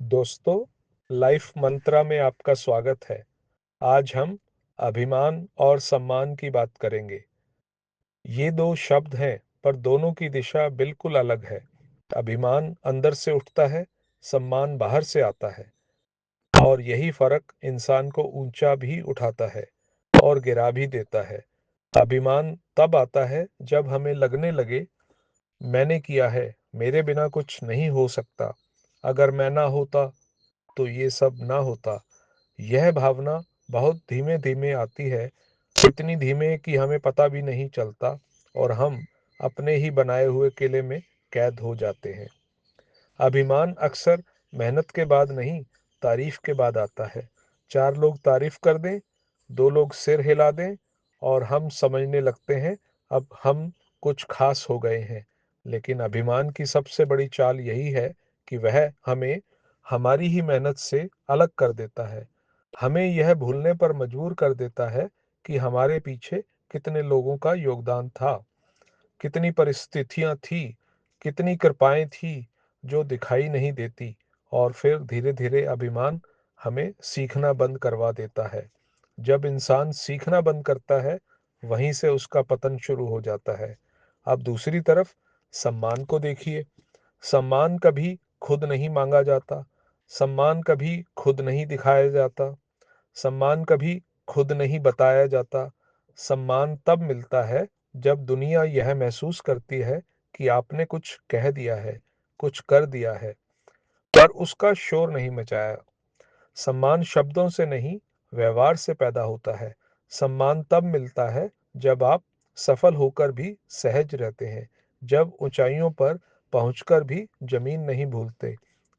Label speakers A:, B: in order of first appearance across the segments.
A: दोस्तों, लाइफ मंत्रा में आपका स्वागत है। आज हम अभिमान और सम्मान की बात करेंगे। ये दो शब्द हैं, पर दोनों की दिशा बिल्कुल अलग है। अभिमान अंदर से उठता है, सम्मान बाहर से आता है। और यही फर्क इंसान को ऊंचा भी उठाता है और गिरा भी देता है। अभिमान तब आता है जब हमें लगने लगे, मैंने किया है, मेरे बिना कुछ नहीं हो सकता। अगर मैं ना होता तो ये सब ना होता। यह भावना बहुत धीमे धीमे आती है, इतनी धीमे कि हमें पता भी नहीं चलता और हम अपने ही बनाए हुए किले में कैद हो जाते हैं। अभिमान अक्सर मेहनत के बाद नहीं, तारीफ के बाद आता है। चार लोग तारीफ कर दें, दो लोग सिर हिला दें और हम समझने लगते हैं अब हम कुछ खास हो गए हैं। लेकिन अभिमान की सबसे बड़ी चाल यही है कि वह हमें हमारी ही मेहनत से अलग कर देता है। हमें यह भूलने पर मजबूर कर देता है कि हमारे पीछे कितने लोगों का योगदान था, कितनी परिस्थितियां थी, कितनी कृपाएं थी जो दिखाई नहीं देती। और फिर धीरे धीरे अभिमान हमें सीखना बंद करवा देता है। जब इंसान सीखना बंद करता है, वहीं से उसका पतन शुरू हो जाता है। अब दूसरी तरफ सम्मान को देखिए। सम्मान कभी खुद नहीं मांगा जाता, सम्मान कभी खुद नहीं दिखाया जाता, सम्मान कभी खुद नहीं बताया जाता। सम्मान तब मिलता है जब दुनिया यह महसूस करती है कि आपने कुछ कह दिया है, कुछ कर दिया है, पर उसका शोर नहीं मचाया। सम्मान शब्दों से नहीं, व्यवहार से पैदा होता है। सम्मान तब मिलता है जब आप सफल होकर भी सहज रहते हैं, जब ऊंचाइयों पर पहुंचकर भी जमीन नहीं भूलते।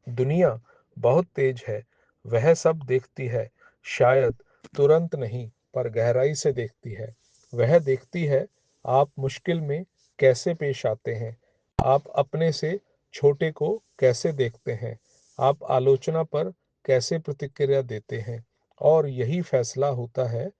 A: दुनिया बहुत तेज है, वह सब देखती है, शायद तुरंत नहीं, पर गहराई से देखती है। वह देखती है आप मुश्किल में कैसे पेश आते हैं, आप अपने से छोटे को कैसे देखते हैं, आप आलोचना पर कैसे प्रतिक्रिया देते हैं। और यही फैसला होता है,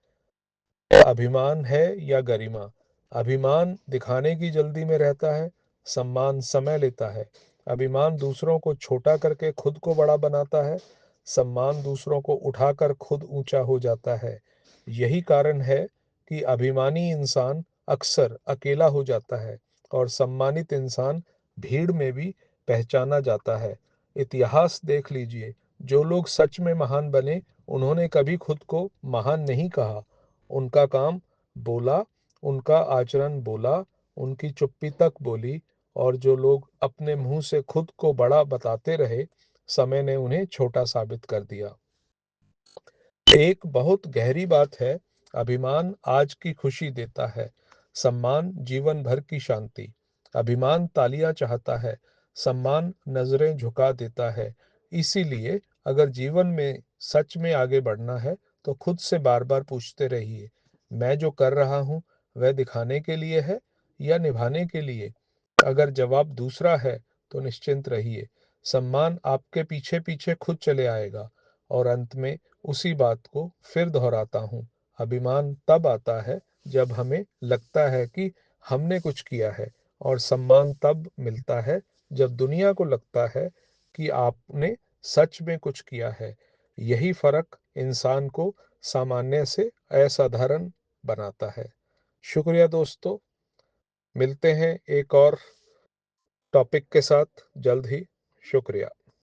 A: अभिमान है या गरिमा। अभिमान दिखाने की जल्दी में रहता है, सम्मान समय लेता है। अभिमान दूसरों को छोटा करके खुद को बड़ा बनाता है, सम्मान दूसरों को उठाकर खुद ऊंचा हो जाता है। यही कारण है कि अभिमानी इंसान अक्सर अकेला हो जाता है और सम्मानित इंसान भीड़ में भी पहचाना जाता है। इतिहास देख लीजिए, जो लोग सच में महान बने, उन्होंने कभी खुद को महान नहीं कहा। उनका काम बोला, उनका आचरण बोला, उनकी चुप्पी तक बोली। और जो लोग अपने मुंह से खुद को बड़ा बताते रहे, समय ने उन्हें छोटा साबित कर दिया। एक बहुत गहरी बात है, अभिमान आज की खुशी देता है, सम्मान जीवन भर की शांति। अभिमान तालियां चाहता है, सम्मान नजरें झुका देता है। इसीलिए अगर जीवन में सच में आगे बढ़ना है, तो खुद से बार बार पूछते रहिए, मैं जो कर रहा हूं वह दिखाने के लिए है या निभाने के लिए। अगर जवाब दूसरा है, तो निश्चिंत रहिए, सम्मान आपके पीछे पीछे खुद चले आएगा। और अंत में उसी बात को फिर दोहराता हूँ, अभिमान तब आता है जब हमें लगता है कि हमने कुछ किया है, और सम्मान तब मिलता है जब दुनिया को लगता है कि आपने सच में कुछ किया है। यही फर्क इंसान को सामान्य से असाधारण बनाता है। शुक्रिया दोस्तों, मिलते हैं एक और टॉपिक के साथ जल्द ही। शुक्रिया।